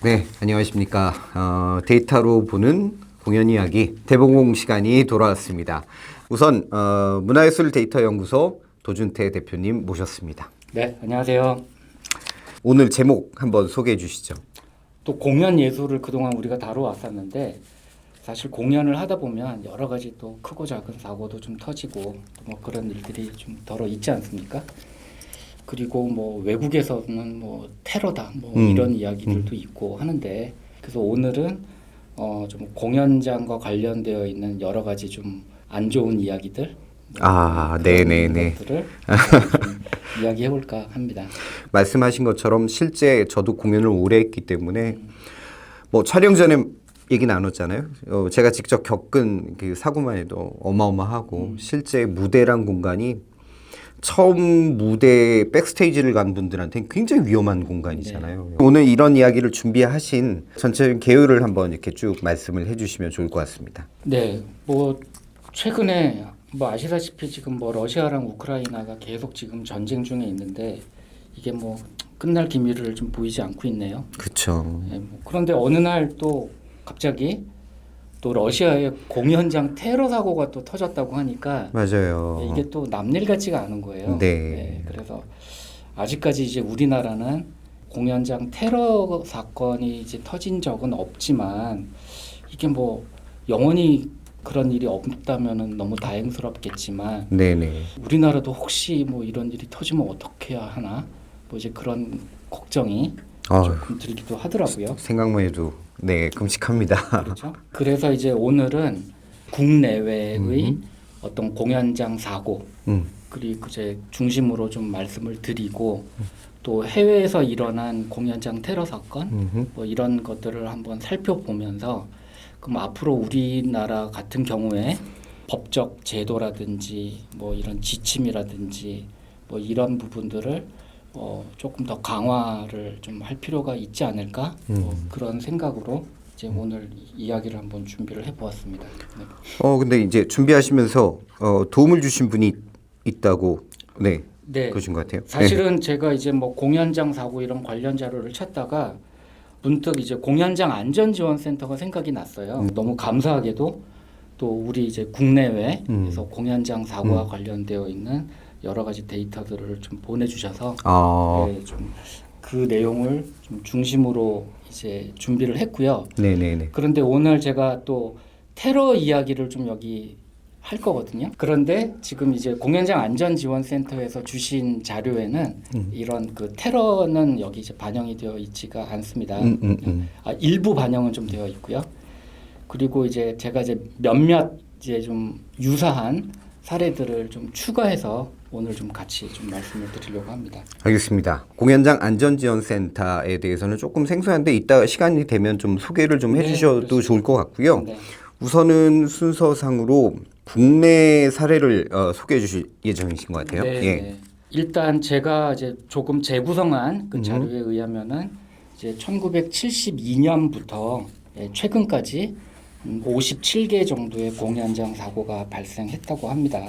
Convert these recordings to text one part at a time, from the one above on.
네, 안녕하십니까. 데이터로 보는 공연 이야기 대봉공 시간이 돌아왔습니다. 우선 문화예술 데이터 연구소 도준태 대표님 모셨습니다. 네, 안녕하세요. 오늘 제목 한번 소개해 주시죠. 또 공연 예술을 그동안 우리가 다뤄왔었는데 사실 공연을 하다 보면 여러 가지 또 크고 작은 사고도 좀 터지고 또 뭐 그런 일들이 좀 덜어 있지 않습니까? 그리고 뭐 외국에서는 뭐 테러다 뭐 이런 이야기들도 있고 하는데 그래서 오늘은 좀 공연장과 관련되어 있는 여러 가지 좀 안 좋은 이야기들 네네네. 것들을 좀 이야기해 볼까 합니다. 말씀하신 것처럼 실제 저도 공연을 오래 했기 때문에 뭐 촬영 전에 얘기 나눴잖아요. 제가 직접 겪은 그 사고만 해도 어마어마하고 실제 무대란 공간이 처음 무대 백스테이지를 간 분들한테는 굉장히 위험한 공간이잖아요. 네. 오늘 이런 이야기를 준비하신 전체적인 개요를 한번 이렇게 쭉 말씀을 해주시면 좋을 것 같습니다. 네, 뭐 최근에 뭐 아시다시피 지금 뭐 러시아랑 우크라이나가 계속 지금 전쟁 중에 있는데 이게 뭐 끝날 기미를 좀 보이지 않고 있네요. 그렇죠. 네, 뭐 그런데 어느 날 또 갑자기 또 러시아의 공연장 테러 사고가 또 터졌다고 하니까 맞아요. 네, 이게 또 남일 같지가 않은 거예요. 네. 그래서 아직까지 이제 우리나라는 공연장 테러 사건이 이제 터진 적은 없지만 이게 뭐 영원히 그런 일이 없다면은 너무 다행스럽겠지만 네네. 우리나라도 혹시 뭐 이런 일이 터지면 어떻게 해야 하나 뭐 이제 그런 걱정이 조금 들기도 하더라고요. 생각만 해도 네 끔찍합니다. 그렇죠. 그래서 이제 오늘은 국내외의 어떤 공연장 사고 그리고 이제 중심으로 좀 말씀을 드리고 또 해외에서 일어난 공연장 테러 사건 뭐 이런 것들을 한번 살펴보면서 그럼 앞으로 우리나라 같은 경우에 법적 제도라든지 뭐 이런 지침이라든지 뭐 이런 부분들을 조금 더 강화를 좀 할 필요가 있지 않을까 뭐 그런 생각으로 이제 오늘 이야기를 한번 준비를 해보았습니다. 네. 근데 이제 준비하시면서 도움을 주신 분이 있다고 네 그러신 것 같아요. 사실은 제가 이제 뭐 공연장 사고 이런 관련 자료를 찾다가 문득 이제 공연장 안전지원센터가 생각이 났어요. 너무 감사하게도 또 우리 이제 국내외에서 공연장 사고와 관련되어 있는 여러 가지 데이터들을 좀 보내주셔서 네, 좀 그 내용을 좀 중심으로 이제 준비를 했고요. 네네네. 그런데 오늘 제가 또 테러 이야기를 좀 여기 할 거거든요. 그런데 지금 이제 공연장 안전지원센터에서 주신 자료에는 이런 그 테러는 여기 이제 반영이 되어 있지가 않습니다. 일부 반영은 좀 되어 있고요. 그리고 이제 제가 이제 몇몇 이제 좀 유사한 사례들을 좀 추가해서 오늘 좀 같이 좀 말씀을 드리려고 합니다. 알겠습니다. 공연장 안전지원센터에 대해서는 조금 생소한데 이따 시간이 되면 좀 소개를 좀 해주셔도 그렇습니다. 좋을 것 같고요. 네. 우선은 순서상으로 국내 사례를 소개해 주실 예정이신 것 같아요. 네. 예. 일단 제가 이제 조금 재구성한 그 자료에 의하면은 이제 1972년부터 최근까지 57개 정도의 공연장 사고가 발생했다고 합니다.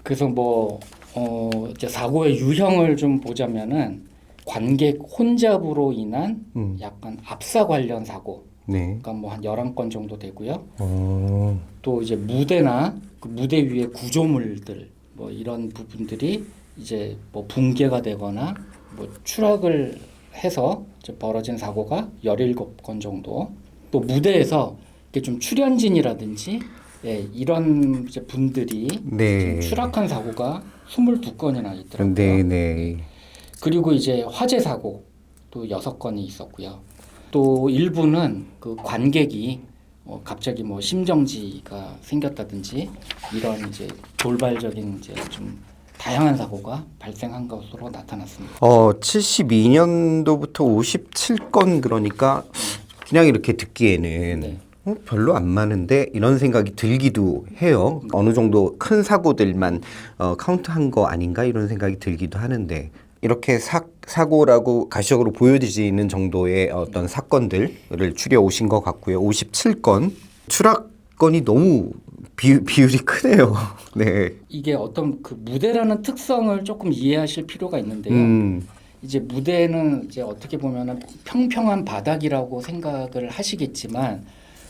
그래서 뭐 이제 사고의 유형을 좀 보자면은 관객 혼잡으로 인한 약간 압사 관련 사고. 네. 그러니까 뭐 한 11건 정도 되고요. 또 이제 무대나 그 무대 위에 구조물들 뭐 이런 부분들이 이제 뭐 붕괴가 되거나 뭐 추락을 해서 이제 벌어진 사고가 17건 정도. 또 무대에서 이게 좀 출연진이라든지 이런 이제 분들이 좀 추락한 사고가 22건이나 있더라고요. 네네. 그리고 이제 화재 사고 또 6건이 있었고요. 또 일부는 그 관객이 갑자기 뭐 심정지가 생겼다든지 이런 이제 돌발적인 이제 좀 다양한 사고가 발생한 것으로 나타났습니다. 72년도부터 57건 그러니까 그냥 이렇게 듣기에는 별로 안 많은데 이런 생각이 들기도 해요. 어느 정도 큰 사고들만 카운트한 거 아닌가 이런 생각이 들기도 하는데 이렇게 사고라고 가시적으로 보여지는 정도의 어떤 사건들을 추려 오신 것 같고요. 57건 추락건이 너무 비율이 크네요. 네. 이게 어떤 그 무대라는 특성을 조금 이해하실 필요가 있는데요. 이제 무대는 이제 어떻게 보면은 평평한 바닥이라고 생각을 하시겠지만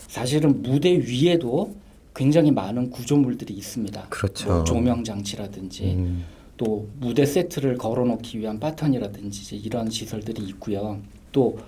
사실은 무대 위에도 굉장히 많은 구조물들이 있습니다. 그렇죠. 뭐 조명 장치라든지 또 무대 세트를 걸어놓기 위한 파턴이라든지 이제 이런 시설들이 있고요. 또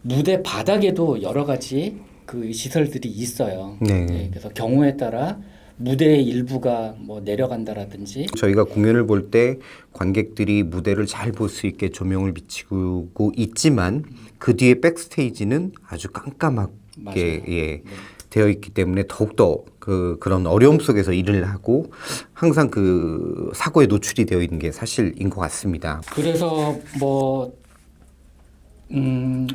무대 바닥에도 여러 가지 그 시설들이 있어요. 네. 네, 그래서 경우에 따라 무대의 일부가 뭐 내려간다라든지 저희가 공연을 볼 때 관객들이 무대를 잘 볼 수 있게 조명을 비치고 있지만 그 뒤에 백스테이지는 아주 깜깜하게 맞아요. 예, 되어 있기 때문에 더욱더 그런 어려움 속에서 일을 하고 항상 그 사고에 노출이 되어 있는 게 사실인 것 같습니다. 그래서 뭐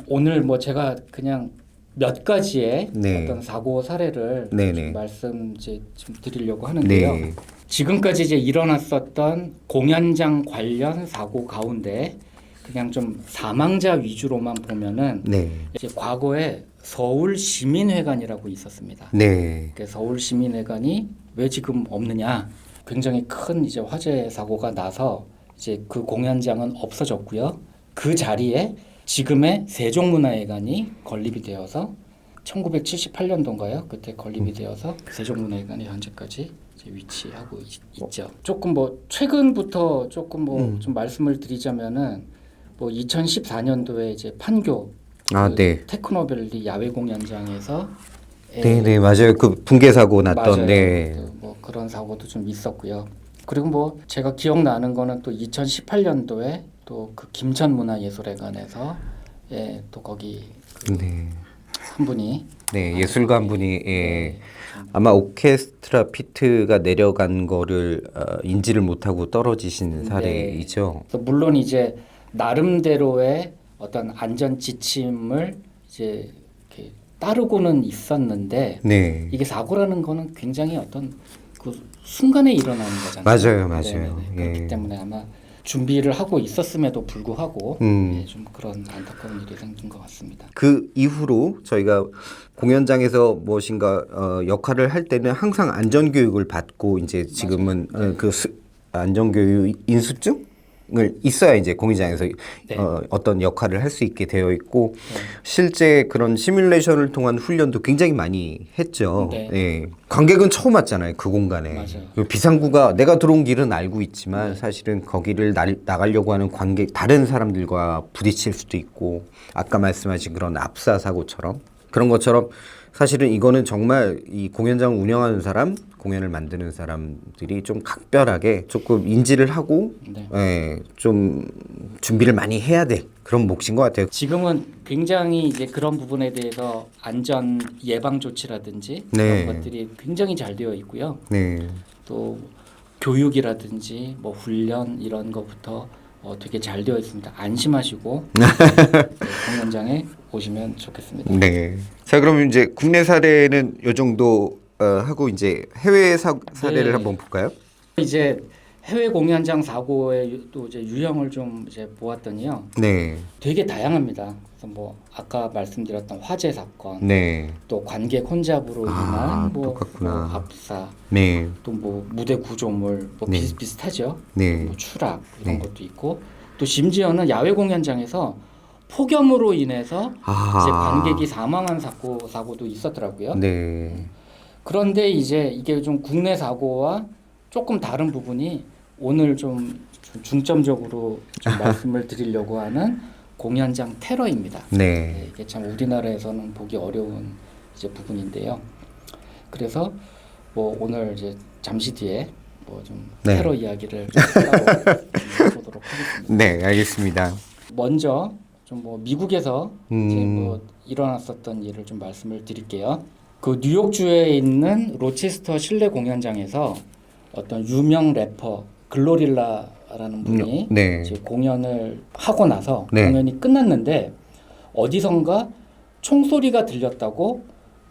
오늘 뭐 제가 그냥 몇 가지의 네. 어떤 사고 사례를 네네. 좀 말씀 이제 좀 드리려고 하는데요. 네. 지금까지 이제 일어났었던 공연장 관련 사고 가운데 그냥 좀 사망자 위주로만 보면은 네. 이제 과거에 서울 시민회관이라고 있었습니다. 네. 그 서울 시민회관이 왜 지금 없느냐? 굉장히 큰 이제 화재 사고가 나서 이제 그 공연장은 없어졌고요. 그 자리에 지금의 세종문화회관이 건립이 되어서 1978년도인가요? 그때 건립이 되어서 세종문화회관이 현재까지 이제 위치하고 있죠. 조금 뭐 최근부터 조금 뭐 좀 말씀을 드리자면은 뭐 2014년도에 이제 판교 아, 그 네. 테크노밸리 야외 공연장에서 네, 네, 맞아요. 그 붕괴 사고 났던 맞아요. 네. 뭐 그런 사고도 좀 있었고요. 그리고 뭐 제가 기억나는 거는 또 2018년도에 또 그 김천문화예술회관에서 또 거기 네. 한 분이 네, 예술가 한 분이 아마 오케스트라 피트가 내려간 거를 인지를 못하고 떨어지신 사례이죠. 그래서 물론 이제 나름대로의 어떤 안전 지침을 이제 이렇게 따르고는 있었는데 네, 이게 사고라는 거는 굉장히 어떤 그 순간에 일어나는 거잖아요. 맞아요, 맞아요. 네네네. 그렇기 예. 때문에 아마 준비를 하고 있었음에도 불구하고 좀 그런 안타까운 일이 생긴 것 같습니다. 그 이후로 저희가 공연장에서 무엇인가 역할을 할 때는 항상 안전 교육을 받고 이제 지금은 안전 교육 인수증을 있어야 이제 공연장에서 네. 어떤 역할을 할 수 있게 되어 있고 실제 그런 시뮬레이션을 통한 훈련도 굉장히 많이 했죠. 네. 예. 관객은 처음 왔잖아요, 그 공간에. 맞아요. 그 비상구가 내가 들어온 길은 알고 있지만 사실은 거기를 나가려고 하는 관객 다른 사람들과 부딪힐 수도 있고 아까 말씀하신 그런 압사 사고처럼 그런 것처럼 사실은 이거는 정말 이 공연장을 운영하는 사람, 공연을 만드는 사람들이 좀 각별하게 조금 인지를 하고 네. 좀 준비를 많이 해야 될 그런 몫인 것 같아요. 지금은 굉장히 이제 그런 부분에 대해서 안전 예방 조치라든지 네. 그런 것들이 굉장히 잘 되어 있고요. 네. 또 교육이라든지 뭐 훈련 이런 것부터 되게 잘 되어 있습니다. 안심하시고 공연장에 오시면 좋겠습니다. 네. 자, 그럼 이제 국내 사례는 요 정도 하고 이제 해외 사례를 네. 한번 볼까요? 이제 해외 공연장 사고의 또 이제 유형을 좀 이제 보았더니요, 네. 되게 다양합니다. 그래서 뭐 아까 말씀드렸던 화재 사건, 네. 또 관객 혼잡으로 인한 뭐 똑같구나. 압사, 네. 또 뭐 무대 구조물 뭐 네. 비슷비슷하죠. 네. 뭐 추락 이런 네. 것도 있고 또 심지어는 야외 공연장에서 폭염으로 인해서 이제 관객이 사망한 사고도 있었더라고요. 네. 그런데 이제 이게 좀 국내 사고와 조금 다른 부분이 오늘 좀 중점적으로 좀 말씀을 드리려고 하는 공연장 테러입니다. 네. 이게 참 우리나라에서는 보기 어려운 이제 부분인데요. 그래서 뭐 오늘 이제 잠시 뒤에 뭐 좀 네. 테러 이야기를 좀 따로 해보도록 하겠습니다. 네, 알겠습니다. 먼저 좀 뭐 미국에서 이제 음. 뭐 일어났었던 일을 좀 말씀을 드릴게요. 그 뉴욕주에 있는 로체스터 실내 공연장에서 어떤 유명 래퍼 글로릴라라는 분이 네. 이제 공연을 하고 나서 네. 공연이 끝났는데 어디선가 총소리가 들렸다고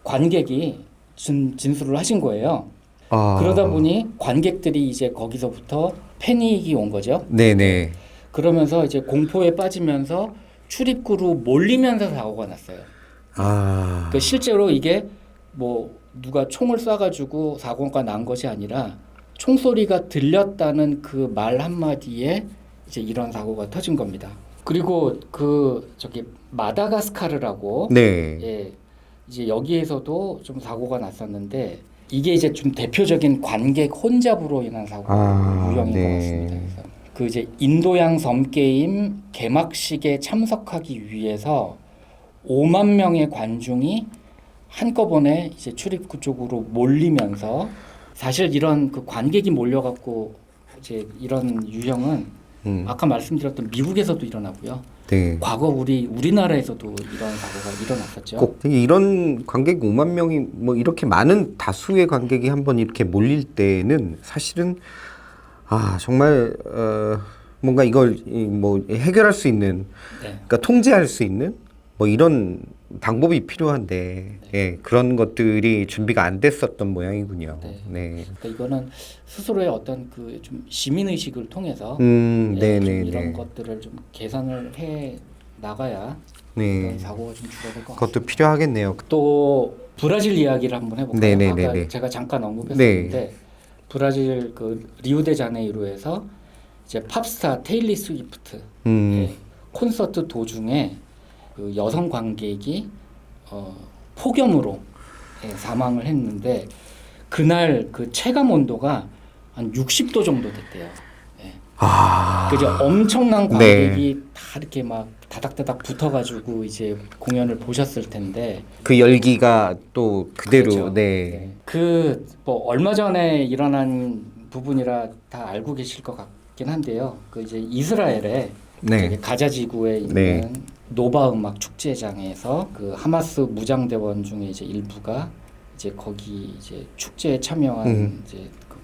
관객이 진술을 하신 거예요. 그러다 보니 관객들이 이제 거기서부터 패닉이 온 거죠. 네네. 그러면서 이제 공포에 빠지면서 출입구로 몰리면서 사고가 났어요. 그 실제로 이게 뭐 누가 총을 쏴가지고 사고가 난 것이 아니라 총소리가 들렸다는 그 말 한마디에 이제 이런 사고가 터진 겁니다. 그리고 그 저기 마다가스카르라고 네. 예, 이제 여기에서도 좀 사고가 났었는데 이게 이제 좀 대표적인 관객 혼잡으로 인한 사고 유형인 것 같습니다. 그래서 그 이제 인도양 섬 게임 개막식에 참석하기 위해서 5만 명의 관중이 한꺼번에 이제 출입구 쪽으로 몰리면서 사실 이런 그 관객이 몰려갖고 이제 이런 유형은 아까 말씀드렸던 미국에서도 일어나고요. 네. 과거 우리나라에서도 이런 사고가 일어났었죠. 꼭 이런 관객 5만 명이 뭐 이렇게 많은 다수의 관객이 한번 이렇게 몰릴 때는 사실은 정말 뭔가 이걸 뭐 해결할 수 있는, 네. 그러니까 통제할 수 있는 뭐 이런 방법이 필요한데 그런 것들이 준비가 안 됐었던 모양이군요. 네. 네. 그러니까 이거는 스스로의 어떤 그 좀 시민 의식을 통해서 좀 이런 것들을 좀 개선을 해 나가야 이런 사고가 좀 줄어들 것 같습니다. 그것도 필요하겠네요. 또 브라질 이야기를 한번 해볼까요? 네네네네. 아까 제가 잠깐 언급했었는데 브라질 그 리우데자네이루에서 이제 팝스타 테일리 스위프트 콘서트 도중에 그 여성 관객이 폭염으로 사망을 했는데 그날 그 체감 온도가 한 60도 정도 됐대요. 그 이제 엄청난 관객이 다 이렇게 막 다닥다닥 붙어가지고 이제 공연을 보셨을 텐데 그 열기가 또 그대로 그렇죠. 그 뭐 얼마 전에 일어난 부분이라 다 알고 계실 것 같긴 한데요. 그 이제 이스라엘에 저기 가자 지구에 있는 노바 음악 축제장에서 그 하마스 무장대원 중에 이제 일부가 이제 거기 이제 축제에 참여한 이제 그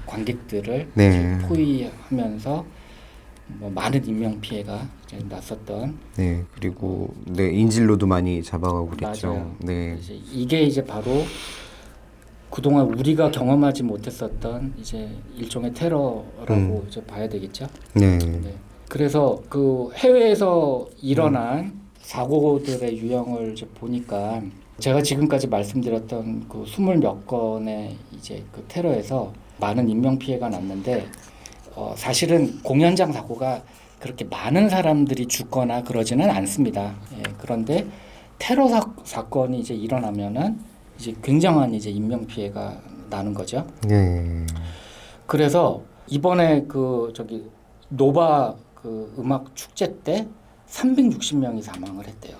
관객들을 이제 포위하면서 뭐 많은 인명 피해가 이제 났었던. 그리고 인질로도 많이 잡아가고 그랬죠. 맞아요. 이게 이제 바로 그동안 우리가 경험하지 못했었던 이제 일종의 테러라고 이제 봐야 되겠죠. 그래서 그 해외에서 일어난 사고들의 유형을 이제 보니까 제가 지금까지 말씀드렸던 그 20몇 건의 이제 그 테러에서 많은 인명 피해가 났는데 사실은 공연장 사고가 그렇게 많은 사람들이 죽거나 그러지는 않습니다. 그런데 테러 사건이 이제 일어나면은 이제 굉장한 이제 인명 피해가 나는 거죠. 그래서 이번에 그 저기 노바 그 음악 축제 때 360명이 사망을 했대요.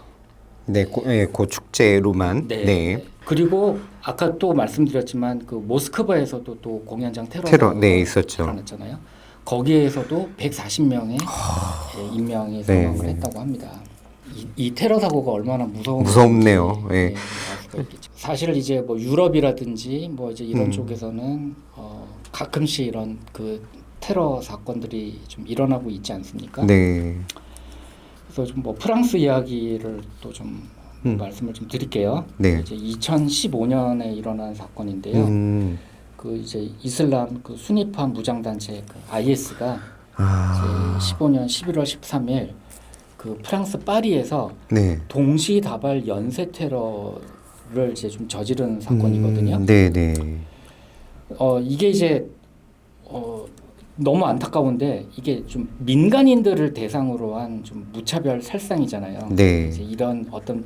그 축제로만. 그리고 아까 또 말씀드렸지만 그 모스크바에서도 또 공연장 테러 있었죠. 일어났잖아요. 거기에서도 140명의 인명이 사망을 했다고 합니다. 이 테러 사고가 얼마나 무섭네요. 사실 이제 뭐 유럽이라든지 뭐 이제 이런 쪽에서는 가끔씩 이런 그 테러 사건들이 좀 일어나고 있지 않습니까? 그래서 좀 뭐 프랑스 이야기를 또 좀 말씀을 좀 드릴게요. 이제 2015년에 일어난 사건인데요. 그 이제 이슬람 그 수니파 무장 단체 그 IS가 이제 15년 11월 13일 그 프랑스 파리에서 동시다발 연쇄 테러를 이제 좀 저지른 사건이거든요. 이게 이제 너무 안타까운데 이게 좀 민간인들을 대상으로 한 좀 무차별 살상이잖아요. 이제 이런 어떤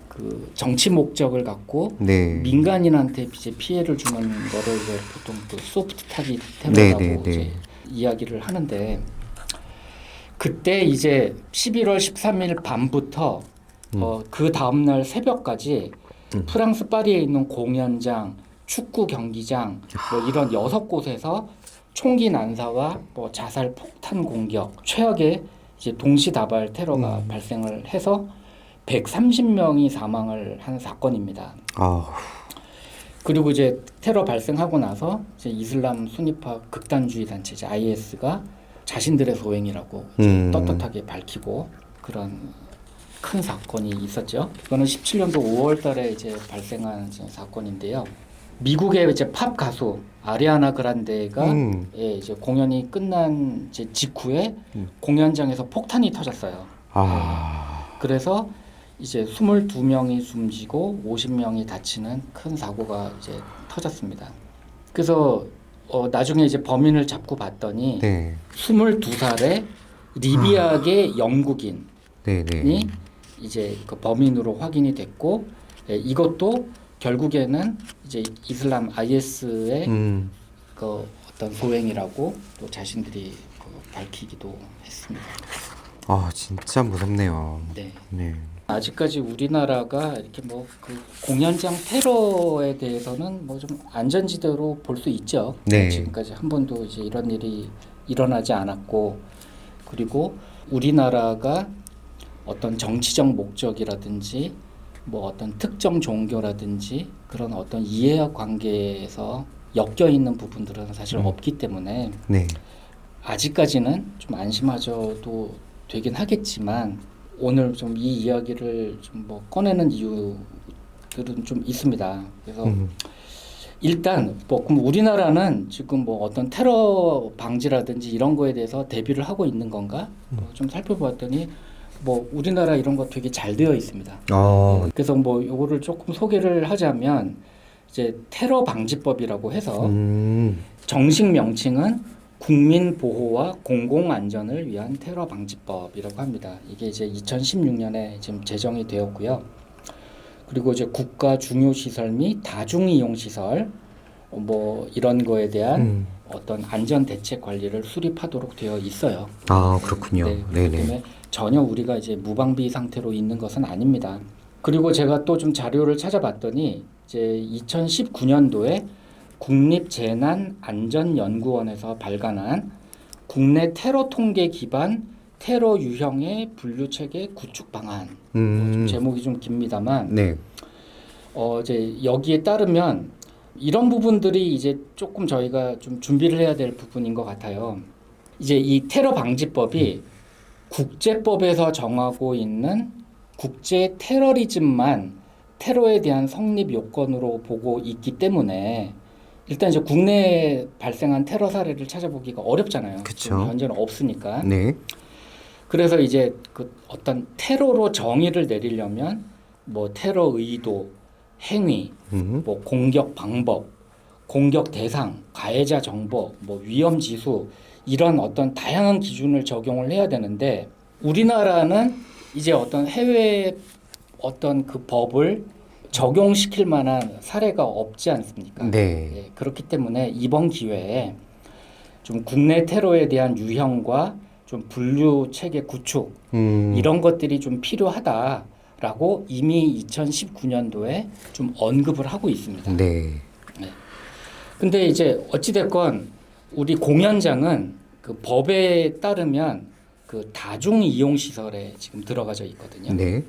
그 정치 목적을 갖고 민간인한테 이제 피해를 주는 거를 이제 보통 그 소프트 타깃 테러라고 이제 이야기를 하는데 그때 이제 11월 13일 밤부터 그 다음 날 새벽까지 프랑스 파리에 있는 공연장, 축구 경기장 뭐 이런 6곳에서 총기 난사와 뭐 자살 폭탄 공격, 최악의 이제 동시다발 테러가 발생을 해서 130명이 사망을 한 사건입니다. 그리고 이제 테러 발생하고 나서 이제 이슬람 순위파 극단주의 단체 이제 IS가 자신들의 소행이라고 떳떳하게 밝히고 그런 큰 사건이 있었죠. 이거는 17년도 5월달에 이제 발생한 이제 사건인데요. 미국의 이제 팝 가수 아리아나 그란데가 이제 공연이 끝난 이제 직후에 공연장에서 폭탄이 터졌어요. 그래서 이제 22명이 숨지고 50명이 다치는 큰 사고가 이제 터졌습니다. 그래서 나중에 이제 범인을 잡고 봤더니 22살의 리비아계 영국인이 네네. 이제 그 범인으로 확인이 됐고, 예, 이것도 결국에는 이제 이슬람 IS의 그 어떤 소행이라고 또 자신들이 그 밝히기도 했습니다. 아 진짜 무섭네요. 네. 네. 아직까지 우리나라가 이렇게 뭐 그 공연장 테러에 대해서는 뭐 좀 안전지대로 볼 수 있죠. 네. 지금까지 한 번도 이제 이런 일이 일어나지 않았고, 그리고 우리나라가 어떤 정치적 목적이라든지 뭐 어떤 특정 종교라든지 그런 어떤 이해관계에서 엮여 있는 부분들은 사실 없기 때문에 네. 아직까지는 좀 안심하셔도 되긴 하겠지만, 오늘 좀 이 이야기를 좀 뭐 꺼내는 이유들은 좀 있습니다. 그래서 일단 뭐 그럼 우리나라는 지금 뭐 어떤 테러 방지라든지 이런 거에 대해서 대비를 하고 있는 건가? 좀 살펴보았더니 뭐 우리나라 이런 거 되게 잘 되어 있습니다. 그래서 뭐 요거를 조금 소개를 하자면, 이제 테러 방지법이라고 해서 정식 명칭은 국민 보호와 공공 안전을 위한 테러 방지법이라고 합니다. 이게 이제 2016년에 지금 제정이 되었고요. 그리고 이제 국가 중요 시설 및 다중 이용 시설 뭐 이런 거에 대한 어떤 안전 대책 관리를 수립하도록 되어 있어요. 아 그렇군요. 네, 그렇기 네네. 때문에 전혀 우리가 이제 무방비 상태로 있는 것은 아닙니다. 그리고 제가 또 좀 자료를 찾아봤더니 이제 2019년도에 국립재난안전연구원에서 발간한 국내 테러 통계 기반 테러 유형의 분류 체계 구축 방안. 좀 제목이 좀 깁니다만, 네. 이제 여기에 따르면 이런 부분들이 이제 조금 저희가 좀 준비를 해야 될 부분인 것 같아요. 이제 이 테러 방지법이 국제법에서 정하고 있는 국제 테러리즘만 테러에 대한 성립 요건으로 보고 있기 때문에 일단 이제 국내에 발생한 테러 사례를 찾아보기가 어렵잖아요. 그쵸. 현재는 없으니까. 네. 그래서 이제 그 어떤 테러로 정의를 내리려면 뭐 테러 의도, 행위, 뭐 공격 방법, 공격 대상, 가해자 정보, 뭐 위험 지수 이런 어떤 다양한 기준을 적용을 해야 되는데, 우리나라는 이제 어떤 해외 어떤 그 법을 적용시킬 만한 사례가 없지 않습니까? 네. 예, 그렇기 때문에 이번 기회에 좀 국내 테러에 대한 유형과 좀 분류 체계 구축 이런 것들이 좀 필요하다라고 이미 2019년도에 좀 언급을 하고 있습니다. 네. 근데 이제 어찌됐건 우리 공연장은 그 법에 따르면 그 다중 이용 시설에 지금 들어가져 있거든요. 네.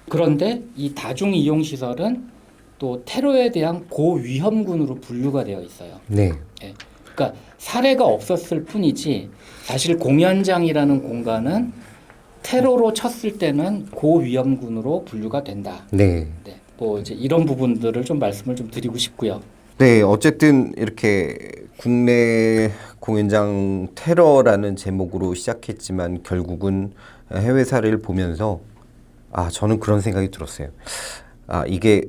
그런데 이 다중 이용 시설은 또 테러에 대한 고위험군으로 분류가 되어 있어요. 네. 예. 그러니까 사례가 없었을 뿐이지 사실 공연장이라는 공간은 테러로 쳤을 때는 고위험군으로 분류가 된다. 네. 네. 뭐 이제 이런 부분들을 좀 말씀을 좀 드리고 싶고요. 네, 어쨌든 이렇게 국내 공연장 테러라는 제목으로 시작했지만 결국은 해외 사례를 보면서 저는 그런 생각이 들었어요. 이게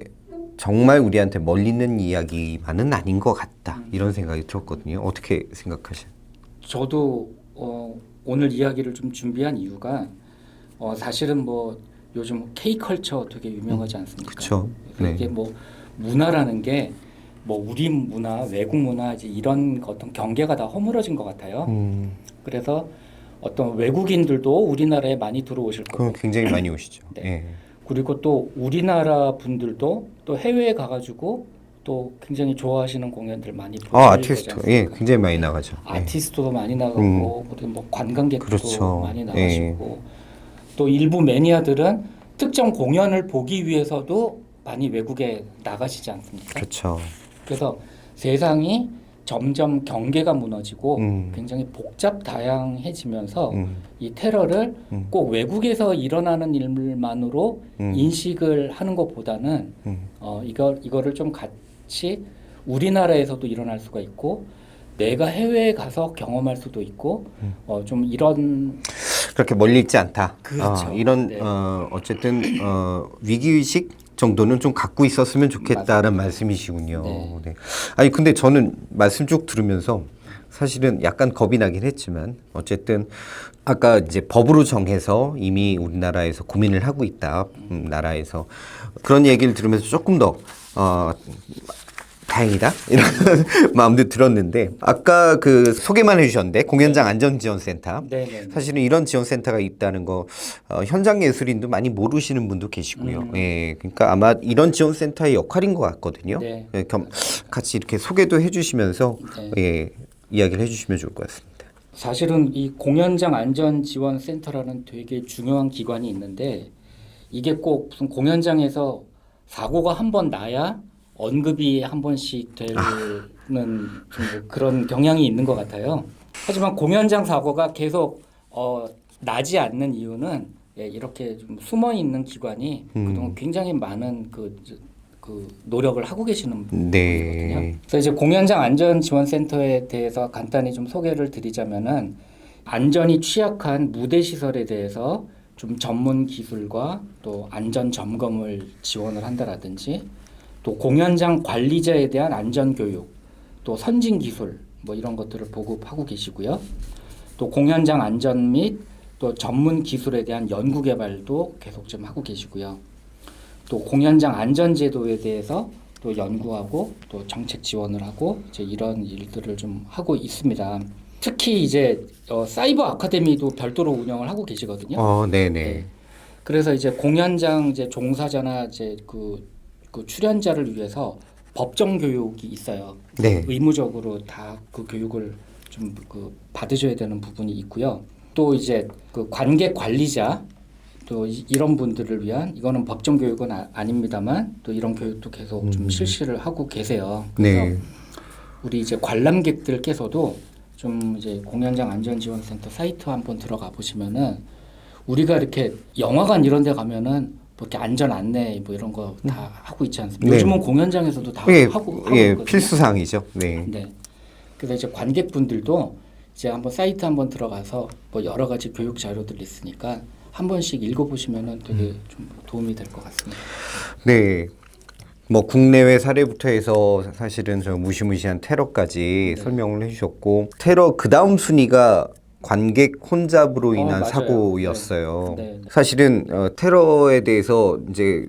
정말 우리한테 멀리 있는 이야기만은 아닌 것 같다. 이런 생각이 들었거든요. 어떻게 생각하세요? 저도 오늘 이야기를 좀 준비한 이유가 사실은 뭐 요즘 K컬처 되게 유명하지 않습니까? 그렇죠. 네. 이게 뭐 문화라는 게 뭐 우리 문화, 외국 문화 이제 이런 어떤 경계가 다 허물어진 것 같아요. 그래서 어떤 외국인들도 우리나라에 많이 들어오실 거고, 그럼 굉장히 많이 오시죠. 네. 네. 그리고 또 우리나라 분들도 또 해외에 가가지고 또 굉장히 좋아하시는 공연들 많이 보실 거지 아티스트, 않습니까? 예, 굉장히 많이 나가죠. 아티스트도 많이 나가고, 그리고 뭐 관광객도 그렇죠. 많이 나가시고, 또 일부 매니아들은 특정 공연을 보기 위해서도 많이 외국에 나가시지 않습니까? 그렇죠. 그래서 세상이 점점 경계가 무너지고 굉장히 복잡 다양해지면서 이 테러를 꼭 외국에서 일어나는 일만으로 인식을 하는 것보다는 이거를 좀 같이 우리나라에서도 일어날 수가 있고 내가 해외에 가서 경험할 수도 있고 좀 이런 그렇게 멀리 있지 않다. 그렇죠. 이런 네. 어쨌든 위기의식 정도는 좀 갖고 있었으면 좋겠다는 말씀이시군요. 네. 네. 아니 근데 저는 말씀 쭉 들으면서 사실은 약간 겁이 나긴 했지만 어쨌든 아까 이제 법으로 정해서 이미 우리나라에서 고민을 하고 있다. 나라에서 그런 얘기를 들으면서 조금 더 다행이다 이런 마음도 들었는데 아까 그 소개만 해주셨는데 공연장 안전지원센터 네네. 사실은 이런 지원센터가 있다는 거 현장 예술인도 많이 모르시는 분도 계시고요. 예, 그러니까 아마 이런 지원센터의 역할인 것 같거든요. 네. 예, 같이 이렇게 소개도 해주시면서 네. 예, 이야기를 해주시면 좋을 것 같습니다. 사실은 이 공연장 안전지원센터라는 되게 중요한 기관이 있는데 이게 꼭 무슨 공연장에서 사고가 한 번 나야 언급이 한 번씩 되는 좀 그런 경향이 있는 것 같아요. 하지만 공연장 사고가 계속 나지 않는 이유는 예, 이렇게 좀 숨어 있는 기관이 그동안 굉장히 많은 그 노력을 하고 계시는 부분이거든요. 네. 그래서 이제 공연장 안전지원센터에 대해서 간단히 좀 소개를 드리자면은 안전이 취약한 무대 시설에 대해서 좀 전문 기술과 또 안전 점검을 지원을 한다라든지 또 공연장 관리자에 대한 안전 교육, 또 선진 기술 뭐 이런 것들을 보급하고 계시고요. 또 공연장 안전 및 또 전문 기술에 대한 연구 개발도 계속 좀 하고 계시고요. 또 공연장 안전 제도에 대해서 또 연구하고 또 정책 지원을 하고 이제 이런 일들을 좀 하고 있습니다. 특히 이제 사이버 아카데미도 별도로 운영을 하고 계시거든요. 네네. 네. 그래서 이제 공연장 이제 종사자나 이제 그 출연자를 위해서 법정 교육이 있어요. 네. 의무적으로 다 그 교육을 좀 받으셔야 되는 부분이 있고요. 또 이제 그 관객 관리자 또 이런 분들을 위한 이거는 법정 교육은 아닙니다만 또 이런 교육도 계속 좀 실시를 하고 계세요. 그래서 네. 우리 이제 관람객들께서도 좀 이제 공연장 안전지원센터 사이트 한번 들어가 보시면은 우리가 이렇게 영화관 이런 데 가면은 뭐 이렇게 안전 안내 뭐 이런 거 다 하고 있지 않습니까? 네. 요즘은 공연장에서도 다 예, 하고 예, 있거든요. 필수 사항이죠. 네. 네. 그래서 이제 관객분들도 이제 한번 사이트 한번 들어가서 뭐 여러 가지 교육 자료들이 있으니까 한 번씩 읽어보시면은 되게 좀 도움이 될 것 같습니다. 네. 뭐 국내외 사례부터 해서 사실은 저 무시무시한 테러까지 설명을 해주셨고 테러 그 다음 순위가 관객 혼잡으로 인한 맞아요. 사고였어요. 네. 사실은 테러에 대해서 이제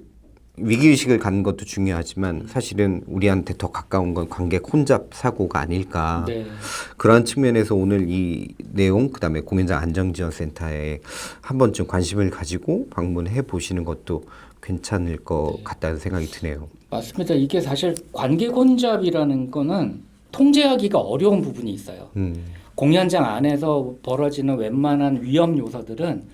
위기의식을 갖는 것도 중요하지만 사실은 우리한테 더 가까운 건 관객 혼잡 사고가 아닐까. 네. 그러한 측면에서 오늘 이 내용 그다음에 공연장 안전지원센터에 한 번쯤 관심을 가지고 방문해 보시는 것도 괜찮을 것 같다는 생각이 드네요. 맞습니다. 이게 사실 관객 혼잡이라는 거는 통제하기가 어려운 부분이 있어요. 공연장 안에서 벌어지는 웬만한 위험 요소들은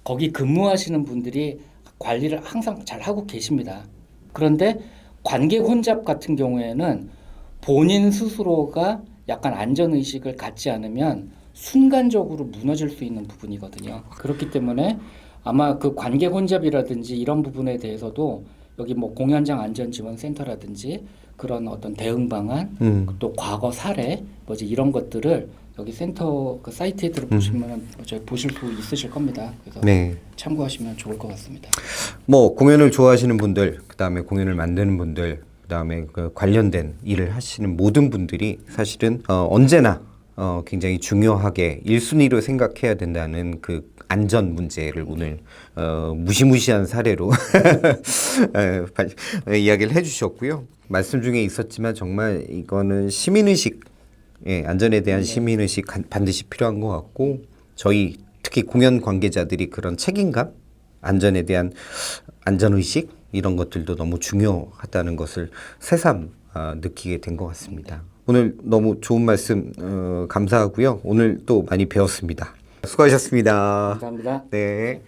거기 근무하시는 분들이 관리를 항상 잘 하고 계십니다. 그런데 관객 혼잡 같은 경우에는 본인 스스로가 약간 안전의식을 갖지 않으면 순간적으로 무너질 수 있는 부분이거든요. 그렇기 때문에 아마 그 관객 혼잡이라든지 이런 부분에 대해서도 여기 뭐 공연장 안전지원센터라든지 그런 어떤 대응 방안 또 과거 사례 뭐지 이런 것들을 여기 센터 그 사이트에 들어보시면 보실 수 있으실 겁니다. 그래서 네. 참고하시면 좋을 것 같습니다. 뭐 공연을 좋아하시는 분들, 그다음에 공연을 만드는 분들, 그다음에 그 관련된 일을 하시는 모든 분들이 사실은 언제나 굉장히 중요하게 1순위로 생각해야 된다는 그 안전 문제를 오늘 무시무시한 사례로 이야기를 해주셨고요. 말씀 중에 있었지만 정말 이거는 시민의식, 예, 안전에 대한 시민의식 반드시 필요한 것 같고 저희 특히 공연 관계자들이 그런 책임감, 안전에 대한 안전의식 이런 것들도 너무 중요하다는 것을 새삼 느끼게 된 것 같습니다. 오늘 너무 좋은 말씀 감사하고요. 오늘 또 많이 배웠습니다. 수고하셨습니다. 감사합니다. 네.